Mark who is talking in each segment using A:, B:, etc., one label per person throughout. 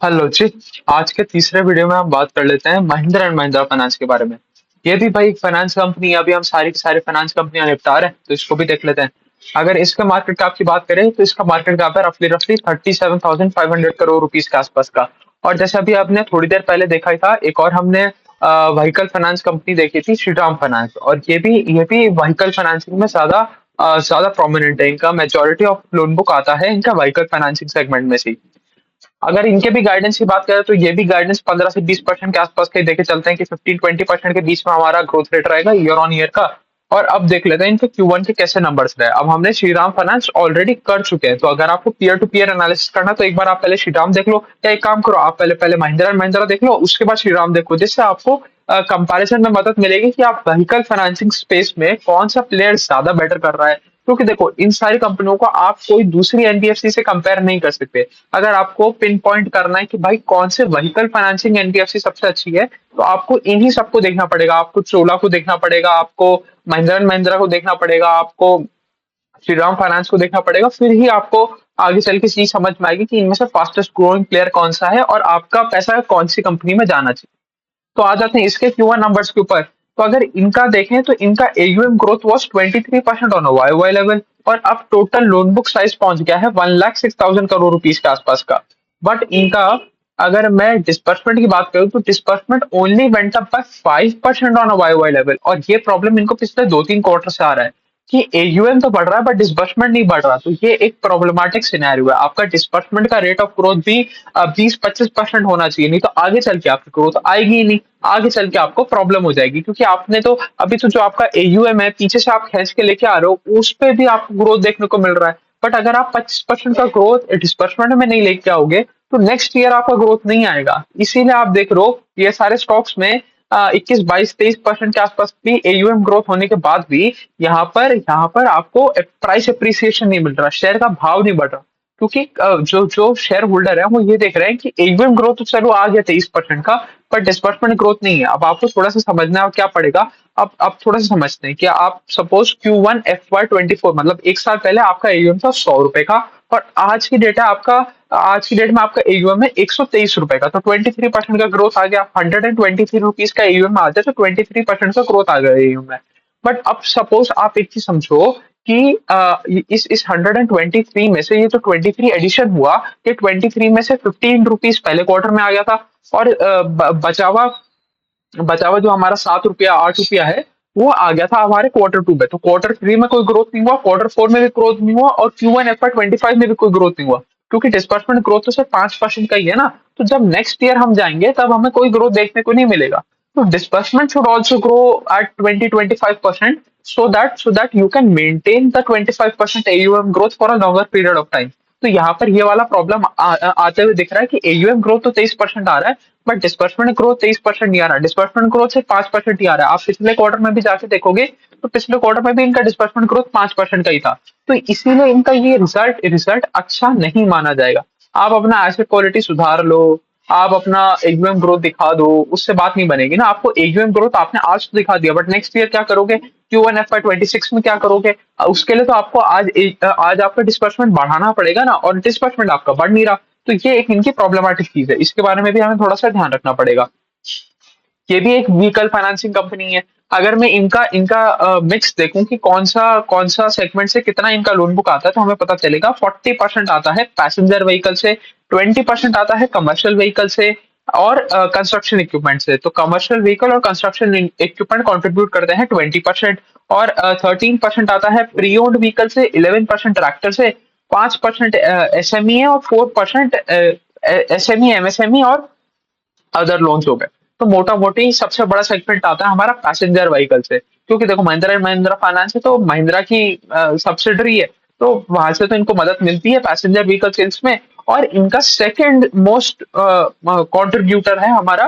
A: Hello जी। आज के तीसरे वीडियो में हम बात कर लेते हैं महिंद्रा एंड महिंद्रा फाइनेंस के बारे में। ये भी भाई एक फाइनेंस कंपनी है। अभी हम सारी की सारी फाइनेंस कंपनियां निपटा रहे हैं तो इसको भी देख लेते हैं। अगर इसका मार्केट कैप की बात करें तो इसका मार्केट कैप है रफली रफली 37,500 करोड़ रुपीस के आसपास का। और जैसे अभी आपने थोड़ी देर पहले देखा ही था, एक और हमने व्हीकल फाइनेंस कंपनी देखी थी, श्रीराम फाइनेंस। और ये भी व्हीकल फाइनेंसिंग में ज्यादा प्रोमिनेंट है। इनका मेजोरिटी ऑफ लोन बुक आता है इनका व्हीकल फाइनेंसिंग सेगमेंट में से। अगर इनके भी गाइडेंस की बात करें तो ये भी गाइडेंस 15 से 20% के आसपास के देखे चलते हैं कि 15-20% के बीच में हमारा ग्रोथ रेट रहेगा ईयर ऑन ईयर का। और अब देख लेते हैं इनके Q1 के कैसे नंबर्स रहे। अब हमने श्रीराम फाइनेंस ऑलरेडी कर चुके हैं, तो अगर आपको पीयर टू पीयर एनालिसिस करना तो एक बार आप पहले श्रीराम देख लो, या एक काम करो, आप पहले पहले महिंद्रा एंड महिंद्रा देख लो, उसके बाद श्रीराम देखो, जिससे आपको कंपैरिजन में मदद मिलेगी कि आप व्हीकल फाइनेंसिंग स्पेस में कौन सा प्लेयर ज्यादा बेटर कर रहा है। क्योंकि देखो, इन सारी कंपनियों को आप कोई दूसरी एनबीएफसी से कंपेयर नहीं कर सकते। अगर आपको पिन पॉइंट करना है कि भाई कौन से व्हीकल फाइनेंसिंग एनबीएफसी सबसे अच्छी है, तो आपको इन्हीं सबको देखना पड़ेगा। आपको चोला को देखना पड़ेगा, आपको महिंद्रा एंड महिंद्रा को देखना पड़ेगा, आपको श्रीराम फाइनेंस को देखना पड़ेगा। फिर ही आपको आगे चल के चीज समझ में आएगी कि इनमें से फास्टेस्ट ग्रोइंग प्लेयर कौन सा है और आपका पैसा कौन सी कंपनी में जाना चाहिए। तो आ जाते हैं इसके Q1 नंबर्स के ऊपर। तो अगर इनका देखें तो इनका AUM growth was 23% on a YOY level. और अब टोटल लोन बुक साइज पहुंच गया है 1,06,000 करोड़ रुपीस के आसपास का। बट इनका, अगर मैं डिस्बर्समेंट की बात करूं तो disbursement only went up bye 5% on a YOY level. और ये प्रॉब्लम इनको पिछले 2-3 क्वार्टर से आ रहा है कि AUM तो बढ़ रहा है बट डिस्बर्समेंट नहीं बढ़ रहा। तो ये एक प्रॉब्लमेटिक सिनेरियो है। आपका डिस्बर्समेंट का रेट ऑफ ग्रोथ भी 20-25% होना चाहिए, नहीं तो आगे चल के आपकी ग्रोथ आएगी ही नहीं। आगे चल के आपको प्रॉब्लम हो जाएगी, क्योंकि आपने तो अभी तो जो आपका AUM है पीछे से आप खींच के लेके आ रहे हो, उस पे भी आपको ग्रोथ देखने को मिल रहा है। बट अगर आप 25% का ग्रोथ डिस्बर्समेंट में नहीं लेके आओगे तो नेक्स्ट ईयर आपका ग्रोथ नहीं आएगा। इसीलिए आप देख रहे हो ये सारे स्टॉक्स में 21-22-23% के आसपास की AUM ग्रोथ होने के बाद भी यहाँ पर आपको प्राइस अप्रिसिएशन नहीं मिल रहा, शेयर का भाव नहीं बढ़ रहा। क्योंकि जो जो शेयर होल्डर है वो ये देख रहे हैं कि AUM ग्रोथ तो चलो आ गया 23% का, पर डिस्बर्समेंट ग्रोथ नहीं है। अब आपको थोड़ा सा समझना क्या पड़ेगा। अब थोड़ा सा समझते हैं कि आप सपोज Q1 FY24, मतलब एक साल पहले आपका AUM था 100 रुपए का, और आज की डेट में आपका AUM है 123 रुपए का। तो 23% का ग्रोथ आ गया। 123 रुपीज का AUM आ जाए तो 23% का ग्रोथ आ गया AUM में। बट अब सपोज आप एक चीज समझो कि इस 123 में से ये जो 23 एडिशन हुआ, ये 23 में से 15 रुपीज पहले क्वार्टर में आ गया था। और बचावा बचावा जो हमारा 7 रुपया 8 रुपया है, वो आ गया था हमारे क्वार्टर 2 में। तो क्वार्टर 3 में कोई ग्रोथ नहीं हुआ, क्वार्टर 4 में भी ग्रोथ नहीं हुआ, और Q1 FY25 में भी कोई ग्रोथ नहीं हुआ। क्योंकि डिस्बर्समेंट ग्रोथ तो सिर्फ 5% का ही है ना। तो जब नेक्स्ट ईयर हम जाएंगे तब हमें कोई ग्रोथ देखने को नहीं मिलेगा। तो disbursement should also grow at 20-25%, so that you can maintain the 25% AUM growth for a longer period of time। तो यहाँ पर ये वाला प्रॉब्लम आते हुए दिख रहा है कि AUM ग्रोथ तो 23% आ रहा है, बट डिस्बर्समेंट ग्रोथ 23% नहीं आ रहा। डिस्बर्समेंट ग्रोथ सिर्फ 5% ही आ रहा है। आप पिछले क्वार्टर में भी जाके देखोगे तो पिछले क्वार्टर में भी इनका डिस्बर्समेंट ग्रोथ 5% का ही था। तो इसीलिए इनका ये रिजल्ट अच्छा नहीं माना जाएगा। आप अपना एसेट क्वालिटी सुधार लो, आप अपना AUM ग्रोथ दिखा दो, उससे बात नहीं बनेगी ना। आपको AUM ग्रोथ आपने आज तो दिखा दिया, बट नेक्स्ट ईयर क्या करोगे? Q1 FY26 में क्या करोगे? उसके लिए तो आपको आज आपका डिस्बर्समेंट बढ़ाना पड़ेगा ना, और डिस्बर्समेंट आपका बढ़ नहीं रहा। तो ये एक इनकी प्रॉब्लमेटिक चीज है, इसके बारे में भी हमें थोड़ा सा ध्यान रखना पड़ेगा। ये भी एक व्हीकल फाइनेंसिंग कंपनी है। अगर मैं इनका इनका मिक्स देखूं कि कौन सा सेगमेंट से कितना इनका लोन बुक आता है, तो हमें पता चलेगा 40% आता है पैसेंजर व्हीकल से, 20% आता है कमर्शियल व्हीकल से, और कंस्ट्रक्शन इक्विपमेंट से। तो कमर्शियल व्हीकल और कंस्ट्रक्शन इक्विपमेंट कंट्रीब्यूट करते हैं 20%, और 13% आता है प्री ओन्ड व्हीकल से, 11% ट्रैक्टर से, 5% SME है, और 4% SME MSME और अदर लोन्स हो गए। तो मोटा मोटी सबसे बड़ा सेगमेंट आता है हमारा पैसेंजर व्हीकल से। क्योंकि देखो, महिंद्रा एंड महिंद्रा फाइनेंस है तो महिंद्रा की सब्सिडरी है, तो वहां से तो इनको मदद मिलती है पैसेंजर व्हीकल सेल्स में। और इनका सेकंड मोस्ट कंट्रीब्यूटर है हमारा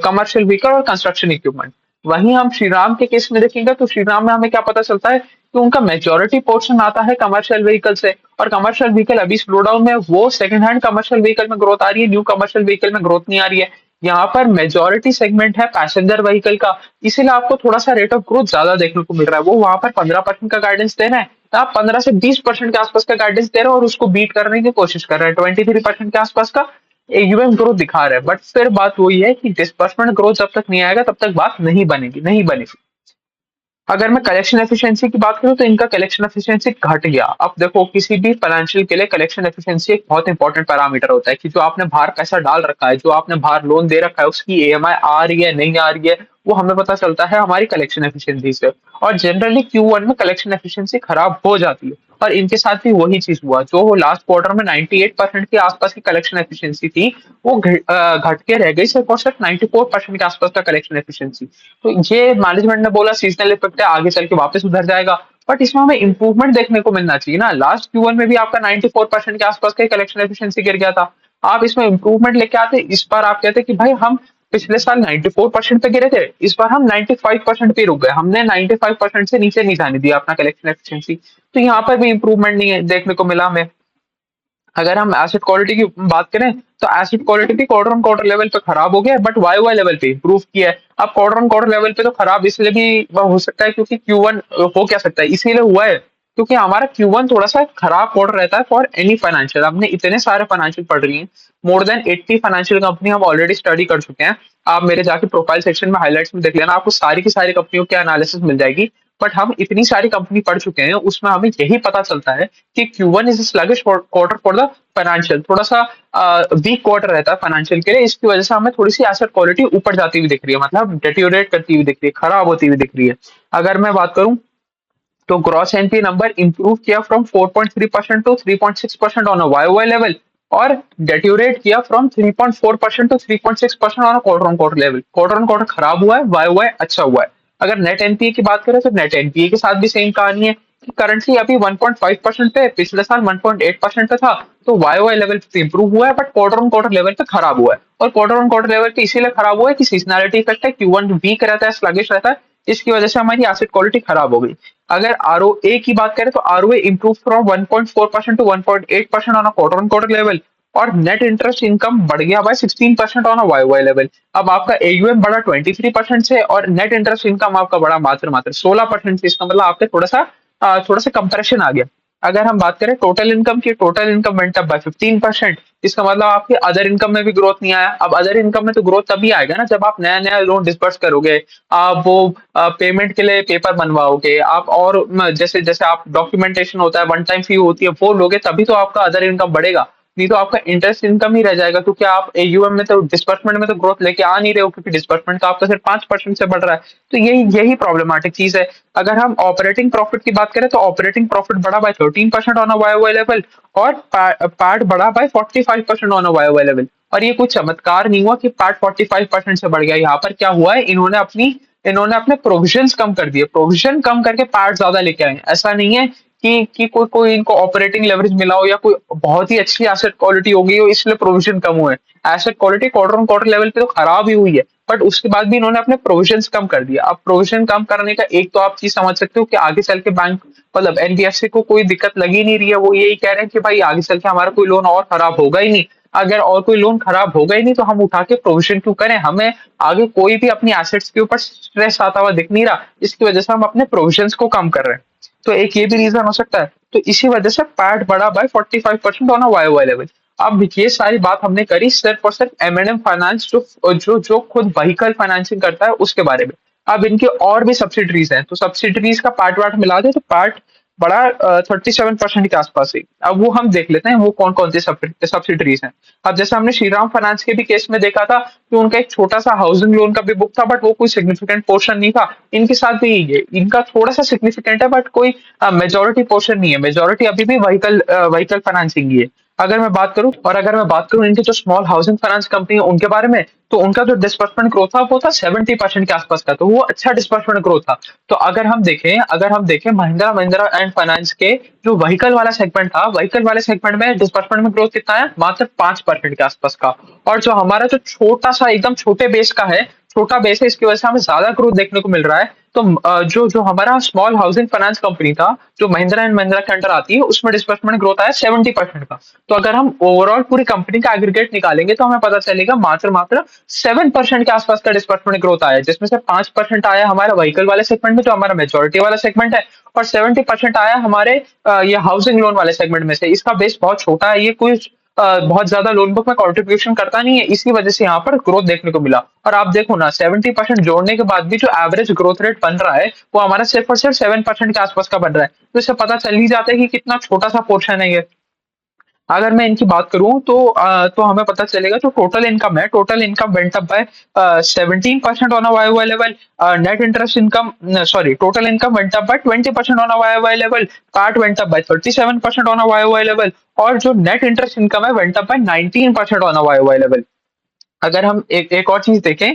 A: कमर्शियल व्हीकल और कंस्ट्रक्शन इक्विपमेंट। वहीं हम श्रीराम के केस में देखेंगे तो श्रीराम में हमें क्या पता चलता है कि उनका मेजोरिटी पोर्शन आता है कमर्शियल व्हीकल से। और कमर्शियल व्हीकल अभी स्लो डाउन में, वो सेकंड हैंड कमर्शियल व्हीकल में ग्रोथ आ रही है, न्यू कमर्शियल व्हीकल में ग्रोथ नहीं आ रही है। यहाँ पर मेजोरिटी सेगमेंट है पैसेंजर व्हीकल का, इसीलिए आपको थोड़ा सा रेट ऑफ ग्रोथ ज्यादा देखने को मिल रहा है। वो वहां पर 15% का गाइडेंस दे रहे हैं, तो आप 15 से 20% के आसपास का गाइडेंस दे रहे हो और उसको बीट करने की कोशिश कर रहे हैं 23% के आसपास का। एयूएम ग्रोथ दिखा रहा है, बट फिर बात वही है कि डिस्बर्समेंट ग्रोथ जब तक नहीं आएगा तब तक बात नहीं बनेगी, नहीं बनेगी। अगर मैं कलेक्शन एफिशिएंसी की बात करूं तो इनका कलेक्शन एफिशिएंसी घट गया। अब देखो किसी भी फाइनेंशियल के लिए कलेक्शन एफिशिएंसी एक बहुत इंपॉर्टेंट पैरामीटर होता है कि जो आपने बाहर पैसा डाल रखा है, जो आपने बाहर लोन दे रखा है, उसकी ईएमआई आ रही है नहीं आ रही है, वो हमें पता चलता है हमारी कलेक्शन एफिशिएंसी से। और जनरली Q1 में कलेक्शन एफिशिएंसी खराब हो जाती है, और इनके साथ भी वही चीज हुआ। जो लास्ट क्वार्टर में 98% के आसपास की कलेक्शन एफिशिएंसी थी, वो घट के रह गई सिर्फ और सिर्फ 94% के आसपास का कलेक्शन एफिशिएंसी। तो ये मैनेजमेंट ने बोला सीजनल इफेक्ट है, आगे चल के वापस उधर जाएगा, बट इसमें हमें इंप्रूवमेंट देखने को मिलना चाहिए ना। लास्ट Q1 में भी आपका 94% के आसपास का कलेक्शन एफिशिएंसी गिर गया था। आप इसमें इंप्रूवमेंट लेके आते, इस बार आप कहते कि भाई हम पिछले साल 94% पे गिरे थे, इस बार हम 95% पे रुक गए, हमने 95% से नीचे नहीं जाने दिया अपना कलेक्शन एफिशिएंसी। तो यहाँ पर भी इंप्रूवमेंट नहीं है देखने को मिला हमें। अगर हम एसिड क्वालिटी की बात करें तो एसिड क्वालिटी भी क्वार्टर ऑन क्वार्टर लेवल पे खराब हो गया है, बट वाई वाई लेवल पे इंप्रूव किया है। अब क्वार्टर ऑन क्वार्टर लेवल पे तो खराब इसलिए भी हो सकता है क्योंकि Q1 हो क्या सकता है इसीलिए हुआ है क्योंकि हमारा Q1 थोड़ा सा खराब क्वार्टर रहता है फॉर एनी फाइनेंशियल। हमने इतने सारे फाइनेंशियल पढ़ रही हैं, मोर देन 80 फाइनेंशियल कंपनी हम ऑलरेडी स्टडी कर चुके हैं। आप मेरे जाके प्रोफाइल सेक्शन में हाईलाइट्स में देख लेना, आपको सारी की सारी कंपनियों के एनालिसिस मिल जाएगी। बट हम इतनी सारी कंपनी पढ़ चुके हैं, उसमें हमें यही पता चलता है कि Q1 is sluggish quarter for the financial, थोड़ा सा वीक क्वार्टर रहता है फाइनेंशियल के लिए। इसकी वजह से हमें थोड़ी सी एसेट क्वालिटी ऊपर जाती हुई दिख रही है, मतलब डेटियोरेट करती हुई दिख रही है, खराब होती हुई दिख रही है। अगर मैं बात करूं तो ग्रॉस एनपी नंबर इंप्रूव किया from 4.3% to 3.6% on a Y level, और डेट्यूरेट किया from 3.4% to 3.6% on a quarter on quarter level. Quarter on quarter खराब हुआ है, वाई अच्छा हुआ है। अगर नेट एनपीए की बात करें तो नेट एनपीए के साथ भी सेम कहानी है कि करंटली अभी 1.5% पे, पिछले साल 1.8% पे था। तो वाई लेवल पे इंप्रूव हुआ है, but quarter on quarter level पे खराब हुआ है। और क्वार्टर ऑन क्वार्टर लेवल पे इसीलिए खराब हुआ है कि सीजनैलिटी इफेक्ट है, Q1 वीक रहता है, स्लगिश रहता है, इसकी वजह से हमारी एसेट क्वालिटी खराब हो गई। अगर आरओए की बात करें तो ROA improve from 1.4% to 1.8% on a quarter on quarter level, और नेट इंटरेस्ट इनकम बढ़ गया by 16% on a Y level. अब आपका एयूएम बढ़ा 23% से, और नेट इंटरेस्ट इनकम आपका बढ़ा मात्र मात्र 16% से। इसका मतलब आपके थोड़ा सा कंप्रेशन आ गया। अगर हम बात करें टोटल इनकम की, total income went up bye 15%। इसका मतलब आपके अदर इनकम में भी ग्रोथ नहीं आया। अब अदर इनकम में तो ग्रोथ तभी आएगा ना जब आप नया नया लोन डिस्पर्स करोगे, आप वो पेमेंट के लिए पेपर बनवाओगे, आप और जैसे जैसे आप डॉक्यूमेंटेशन होता है, वन टाइम फी होती है, वो लोगे, तभी तो आपका अदर इनकम बढ़ेगा। नहीं तो आपका इंटरेस्ट इनकम ही रह जाएगा, क्योंकि आप एयूएम में तो डिस्बर्समेंट में तो ग्रोथ लेके आ नहीं रहे हो, क्योंकि डिस्बर्समेंट तो आपका सिर्फ 5% से बढ़ रहा है। तो यही यही प्रॉब्लमेटिक चीज है। अगर हम ऑपरेटिंग प्रॉफिट की बात करें तो ऑपरेटिंग प्रॉफिट बढ़ा by 13% on a Y level, और पैट बढ़ा by 45% on a Y level. और ये कोई चमत्कार नहीं हुआ कि पैट 45% से बढ़ गया। यहाँ पर क्या हुआ है, इन्होंने अपने प्रोविजंस कम कर दिए, प्रोविजन कम करके पैट ज्यादा लेके आए। ऐसा नहीं है कि कोई कोई इनको ऑपरेटिंग लेवरेज मिला हो या कोई बहुत ही अच्छी एसेट क्वालिटी हो गई हो इसलिए प्रोविजन कम हुए। Asset quality quarter on quarter level पे तो खराब ही हुई है, बट उसके बाद भी इन्होंने अपने प्रोविजन कम कर दिया। अब प्रोविजन कम करने का एक तो आप चीज समझ सकते हो कि आगे चल के बैंक, मतलब एनबीएफसी को कोई दिक्कत लगी नहीं रही है। वो यही कह रहे हैं कि भाई आगे चल के हमारा कोई लोन और खराब होगा ही नहीं। अगर और कोई लोन खराब होगा ही नहीं तो हम उठा के प्रोविजन क्यों करें, हमें आगे कोई भी अपनी एसेट्स के ऊपर स्ट्रेस आता हुआ दिख नहीं रहा, इसकी वजह से हम अपने प्रोविजंस को कम कर रहे हैं। तो एक ये भी रीजन हो सकता है। तो इसी वजह से पैट बढ़ा by 45% on a Y level. अब ये सारी बात हमने करी सिर्फ और सिर्फ एम फाइनेंस, जो खुद व्हीकल फाइनेंसिंग करता है उसके बारे में। अब इनके और भी सब्सिडरीज हैं, तो सब्सिडरीज का पार्ट वार्ट मिला दे तो पार्ट बड़ा 37% के आसपास ही। अब वो हम देख लेते हैं वो कौन कौन सी सब्सिडरीज हैं। अब जैसे हमने श्रीराम फाइनेंस के भी केस में देखा था कि उनका एक छोटा सा हाउसिंग लोन का भी बुक था, बट वो कोई सिग्निफिकेंट पोर्शन नहीं था। इनके साथ भी ये इनका थोड़ा सा सिग्निफिकेंट है, बट कोई मेजोरिटी पोर्शन नहीं है। मेजोरिटी अभी भी व्हीकल फाइनेंसिंग ही है। अगर मैं बात करूं इनके जो स्मॉल हाउसिंग फाइनेंस कंपनी है उनके बारे में, तो उनका जो डिस्बर्समेंट ग्रोथ था वो था 70% के आसपास का, तो वो अच्छा डिस्बर्समेंट ग्रोथ था। तो अगर हम देखें महिंद्रा महिंद्रा एंड फाइनेंस के जो व्हीकल वाला सेगमेंट था, व्हीकल वाले सेगमेंट में डिस्बर्समेंट में ग्रोथ कितना है, मात्र 5% के आसपास का। और जो हमारा जो छोटा सा एकदम छोटे बेस का है, छोटा बेस है, इसकी वजह से हमें ज्यादा ग्रोथ देखने को मिल रहा है। तो जो जो हमारा स्मॉल हाउसिंग फाइनेंस कंपनी था जो महिंद्रा एंड महिंद्रा के अंडर आती है, उसमें डिस्बर्समेंट ग्रोथ आया 70% का। तो अगर हम ओवरऑल पूरी कंपनी का एग्रीगेट निकालेंगे तो हमें पता चलेगा मात्र मात्र 7% के आसपास का डिस्बर्समेंट ग्रोथ आया है, जिसमें से 5% आया हमारा व्हीकल वाले सेगमेंट में जो हमारा मेजोरिटी वाला सेगमेंट है, और 70% आया हमारे ये हाउसिंग लोन वाले सेगमेंट में से। इसका बेस बहुत छोटा है, ये कुछ बहुत ज्यादा लोन बुक में कंट्रीब्यूशन करता नहीं है, इसी वजह से यहाँ पर ग्रोथ देखने को मिला। और आप देखो ना 70% जोड़ने के बाद भी जो एवरेज ग्रोथ रेट बन रहा है वो हमारा सिर्फ और सिर्फ 7% के आसपास का बन रहा है। तो इससे पता चल ही जाता है कि कितना छोटा सा पोर्शन है ये। अगर मैं इनकी बात करूं तो हमें पता चलेगा जो टोटल इनकम है, total income went up by 17% on a Y level. Net interest income, sorry, total income went up by 20% on a Y level. PAT went up by 37% on a Y level. और जो net interest income है went up by 19% on a Y level. अगर हम एक और चीज देखें,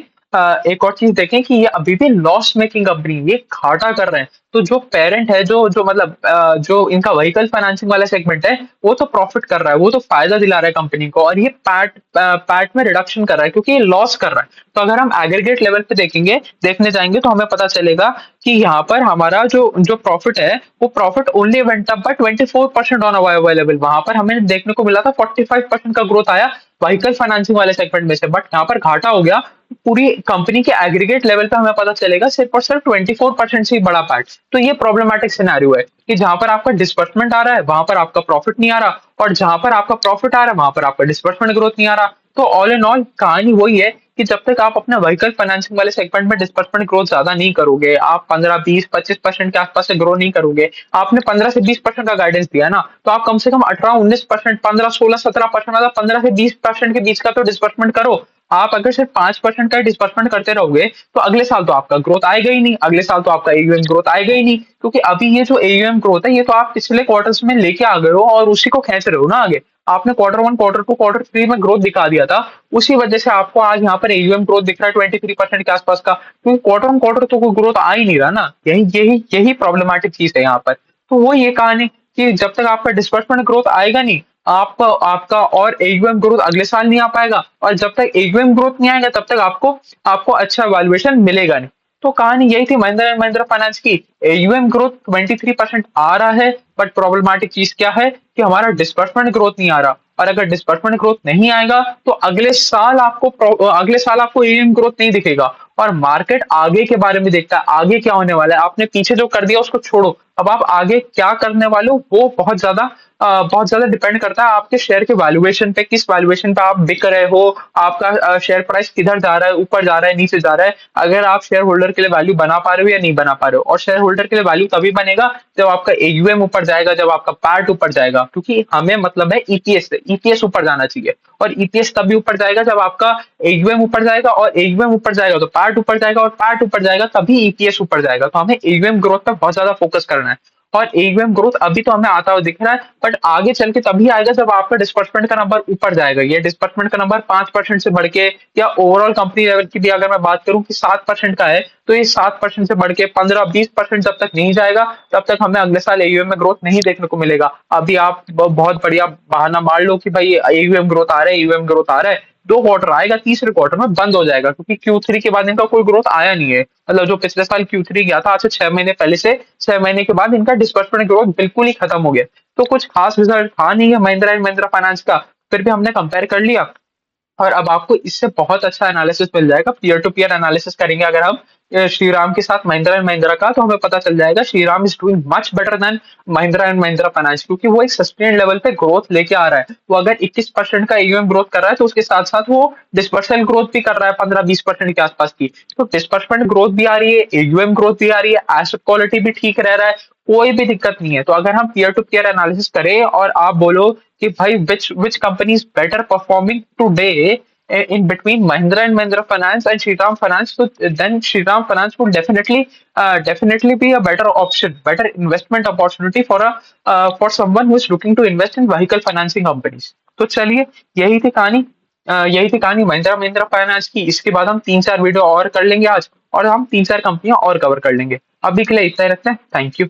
A: एक और चीज देखें कि ये अभी भी लॉस मेकिंग कंपनी, ये घाटा कर रहे हैं। तो जो पेरेंट है, जो जो मतलब जो इनका व्हीकल फाइनेंसिंग वाला सेगमेंट है, वो तो प्रॉफिट कर रहा है, वो तो फायदा दिला रहा है कंपनी को, और ये पैट में रिडक्शन कर रहा है क्योंकि ये लॉस कर रहा है। तो अगर हम एग्रीगेट लेवल पे देखेंगे, देखने जाएंगे, तो हमें पता चलेगा कि यहाँ पर हमारा जो जो प्रॉफिट है, वो profit only went up by 24% on a Y level. वहां पर हमें देखने को मिला था 45% का ग्रोथ आया व्हीकल फाइनेंसिंग वाले सेगमेंट में से, बट यहाँ पर घाटा हो गया। पूरी कंपनी के एग्रीगेट लेवल पे हमें पता चलेगा सिर्फ और सिर्फ 24% से ही बड़ा पार्ट। तो ये प्रॉब्लमेटिक सिनेरियो है कि जहां पर आपका डिस्बर्समेंट आ रहा है वहां पर आपका प्रॉफिट नहीं आ रहा, और जहां पर आपका प्रॉफिट आ रहा है वहां पर आपका डिस्बर्समेंट ग्रोथ नहीं आ रहा। तो ऑल इन ऑल कहानी वही है कि जब तक आप अपने व्हीकल फाइनेंसिंग वाले सेगमेंट में डिस्बर्समेंट ग्रोथ ज्यादा नहीं करोगे, आप 15 20 25% के आसपास से ग्रो नहीं करोगे। आपने 15 से 20% का गाइडेंस दिया है ना, तो आप कम से कम 18 19%, 15 16 17%, मतलब 15 से 20% के बीच का तो डिस्बर्समेंट करो। आप अगर सिर्फ 5% का डिस्बर्समेंट करते रहोगे तो अगले साल तो आपका ग्रोथ आएगा ही नहीं, अगले साल तो आपका एयूएम ग्रोथ आएगा ही नहीं, क्योंकि अभी ये जो एयूएम ग्रोथ है ये तो आप पिछले क्वार्टर्स में लेके आ गए हो और उसी को खींच रहे हो ना आगे। आपने Q1 Q2 Q3 में ग्रोथ दिखा दिया था, उसी वजह से आपको आज यहाँ पर एयूएम ग्रोथ दिख रहा है 23% के आसपास का, क्योंकि Q1 Q2 तो कोई ग्रोथ आ ही नहीं रहा ना। यही यही यही प्रॉब्लमेटिक चीज है यहाँ पर। तो वो ये कहानी कि जब तक आपका डिस्बर्समेंट ग्रोथ आएगा नहीं, आपका आपका और एयूएम ग्रोथ अगले साल नहीं आ पाएगा, और जब तक एयूएम ग्रोथ नहीं आएगा तब तक आपको आपको अच्छा वैल्यूएशन मिलेगा नहीं। तो कहानी यही थी महिंद्रा एंड महिंद्रा फाइनेंस की। एयूएम ग्रोथ 23% आ रहा है, बट प्रॉब्लमेटिक चीज क्या है कि हमारा डिस्बर्समेंट ग्रोथ नहीं आ रहा, और अगर डिस्बर्समेंट ग्रोथ नहीं आएगा तो अगले साल आपको एयूएम ग्रोथ नहीं दिखेगा। और मार्केट आगे के बारे में देखता है, आगे क्या होने वाला है। आपने पीछे जो कर दिया उसको छोड़ो, अब आप आगे क्या करने वाले हो वो बहुत ज्यादा डिपेंड करता है आपके शेयर के वैल्यूएशन पे, किस वैल्यूएशन पे आप बिक रहे हो, आपका शेयर प्राइस किधर जा रहा है, ऊपर जा रहा है, नीचे जा रहा है, अगर आप शेयर होल्डर के लिए वैल्यू बना पा रहे हो या नहीं बना पा रहे हो। और शेयर होल्डर के लिए वैल्यू तभी बनेगा जब आपका एयूएम ऊपर जाएगा, जब आपका पैट ऊपर जाएगा, क्योंकि हमें मतलब है ईपीएस से, ईपीएस ऊपर जाना चाहिए। और ईपीएस तभी ऊपर जाएगा जब आपका एयूएम ऊपर जाएगा, और एयूएम ऊपर जाएगा तो पैट ऊपर जाएगा, और पैट ऊपर जाएगा तभी ईपीएस ऊपर जाएगा। तो हमें एयूएम ग्रोथ पर बहुत ज्यादा फोकस करना है। और एयूएम ग्रोथ अभी तो हमें आता हुआ दिख रहा है, बट आगे चल के तभी आएगा जब आपका डिस्बर्समेंट का नंबर ऊपर जाएगा। ये डिस्बर्समेंट का नंबर 5% से बढ़ के, या ओवरऑल कंपनी लेवल की भी अगर मैं बात करूं कि 7% का है, तो ये 7% से बढ़ के 15 20% जब तक नहीं जाएगा तब तक हमें अगले साल एयूएम में ग्रोथ नहीं देखने को मिलेगा। अभी आप बहुत बढ़िया बहाना मार लो कि भाई एयूएम ग्रोथ आ रहा है, एयूएम ग्रोथ आ रहा है, 2 क्वार्टर आएगा, तीसरे क्वार्टर में बंद हो जाएगा, क्योंकि Q3 के बाद इनका कोई ग्रोथ आया नहीं है। मतलब जो पिछले साल Q3 गया था आज से 6 महीने पहले से, 6 महीने के बाद इनका डिस्बर्समेंट ग्रोथ बिल्कुल ही खत्म हो गया। तो कुछ खास रिजल्ट था नहीं है महिंद्रा एंड महिंद्रा फाइनेंस का, फिर भी हमने कंपेयर कर लिया, और अब आपको इससे बहुत अच्छा एनालिसिस मिल जाएगा। पीयर टू पीयर एनालिसिस करेंगे अगर हम श्रीराम के साथ महिंद्रा एंड महिंद्रा का, तो हमें पता चल जाएगा Shriram is doing much better than Mahindra and Mahindra finance, क्योंकि वो एक सस्टेन लेवल पे ग्रोथ लेके आ रहा है। वो अगर 21% का एयूएम ग्रोथ कर रहा है तो उसके साथ साथ वो डिस्पर्समेंट ग्रोथ भी कर रहा है 15 20% के आसपास की। तो डिस्पर्समेंट ग्रोथ भी आ रही है, एयूएम ग्रोथ भी आ रही है, एसेट क्वालिटी भी ठीक रह रहा है, कोई भी दिक्कत नहीं है। तो अगर हम पीयर टू पीयर एनालिसिस करें और आप बोलो कि भाई which company is better performing today in between Mahindra and Mahindra Finance and Shriram Finance, so then Shriram Finance would definitely be a better option, better investment opportunity for someone who is looking to invest in vehicle financing companies. तो चलिए यही थी कहानी Mahindra Mahindra finance की। इसके बाद हम 3 4 video और कर लेंगे आज, और हम 3 4 कंपनियां और कवर कर लेंगे। अभी के लिए इतना ही रखते हैं। Thank you.